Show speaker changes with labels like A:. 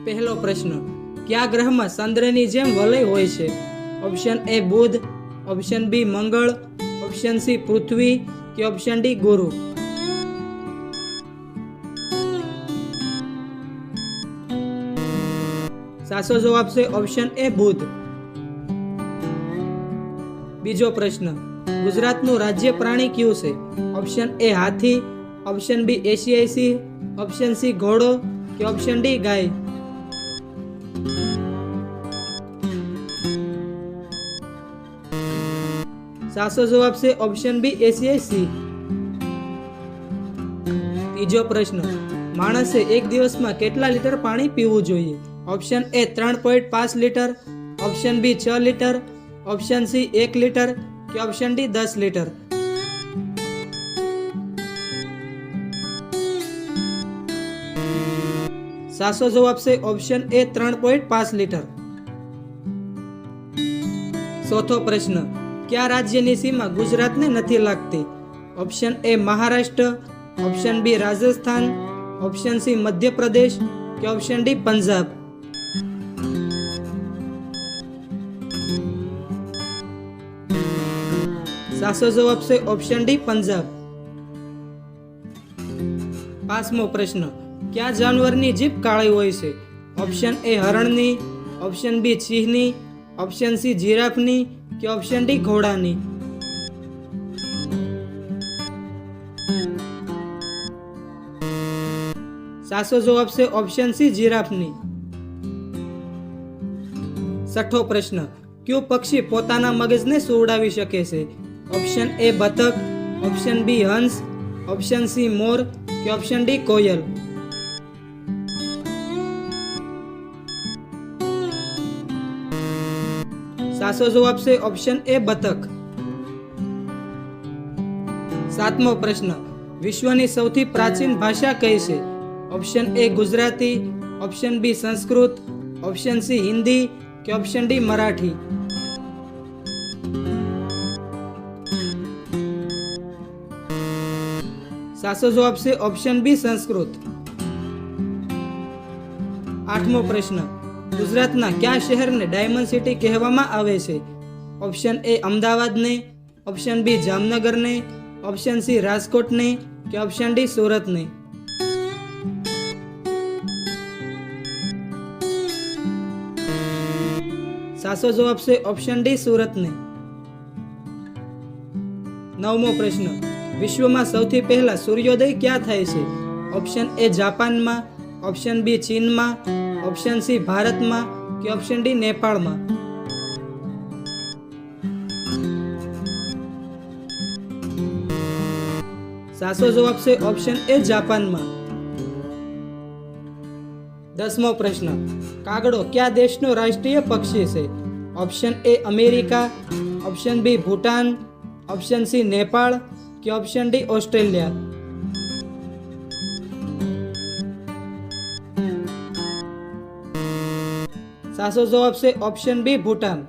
A: પહેલો પ્રશ્ન, કયા ગ્રહમાં ચંદ્રની જેમ વલય હોય છે? ઓપ્શન એ બુધ, ઓપ્શન બી મંગળ, ઓપ્શન સી પૃથ્વી કે ઓપ્શન ડી ગુરુ? સાચો જવાબ છે ઓપ્શન એ બુધ. બીજો પ્રશ્ન, ગુજરાતનું રાજ્ય પ્રાણી કયું છે? ઓપ્શન એ હાથી, ઓપ્શન બી એશિયાઈ સિંહ, ઓપ્શન સી ઘોડો કે ઓપ્શન ડી ગાય? સાચો જવાબ છે ઓપ્શન બી એશિયાઈ સિંહ. ત્રીજો પ્રશ્ન, માણસે એક દિવસમાં કેટલા લીટર પાણી પીવું જોઈએ? Option A 3.5 litre, option B 6 litre, option C 1 litre કે ઓપ્શન ડી 10 લીટર? સાચો જવાબ છે ઓપ્શન એ 3.5 લીટર. ચોથો પ્રશ્ન, કયા રાજ્યની સીમા ગુજરાતને નથી લાગતી? Option A Maharashtra, option B Rajasthan, option C Madhya Pradesh કે ઓપ્શન ડી પંજાબ? સાચો જવાબ છે ઓપ્શન ડી પંજાબ. પાંચમો પ્રશ્ન, કયા જાનવરની જીભ કાળી હોય છે? ઓપ્શન એ હરણની, ઓપ્શન બી સિંહની, ઓપ્શન સી જીરાફની કે ઓપ્શન ડી ઘોડાની? સાચો જવાબ છે ઓપ્શન સી જીરાફની. છઠ્ઠો પ્રશ્ન, કયું પક્ષી પોતાના મગજને સુવડાવી શકે છે? ઓપ્શન એ બતક, ઓપ્શન બી હંસ, ઓપ્શન સી મોર કે ઓપ્શન ડી કોયલ? સાચો જવાબ છે ઓપ્શન એ બતક. સાતમો પ્રશ્ન, વિશ્વની સૌથી પ્રાચીન ભાષા કઈ છે? Option A Gujarati, option B Sanskrit, option C Hindi કે ઓપ્શન ડી મરાઠી? સાચો જવાબ છે ઓપ્શન બી સંસ્કૃત. આઠમો પ્રશ્ન, ગુજરાતના કયા શહેરને ડાયમંડ સિટી કહેવામાં આવે છે? ઓપ્શન એ અમદાવાદને, ઓપ્શન બી જામનગરને, ઓપ્શન સી રાજકોટને કે ઓપ્શન ડી સુરતને? સાચો જવાબ છે ઓપ્શન ડી સુરતને. નવમો પ્રશ્ન, વિશ્વમાં સૌથી પહેલા સૂર્યોદય ક્યાં થાય છે? ઓપ્શન એ જાપાનમાં, ઓપ્શન બી ચીનમાં, ઓપ્શન સી ભારતમાં કે ઓપ્શન ડી નેપાળમાં? સાચો જવાબ છે ઓપ્શન એ જાપાનમાં. દસમો પ્રશ્ન, કાગડો કયા દેશનો રાષ્ટ્રીય પક્ષી છે? Option A America, option B Bhutan, option C Nepal કે ઓપ્શન ડી ઓસ્ટ્રેલિયા? સાચો જવાબ છે ઓપ્શન બી ભૂટાન.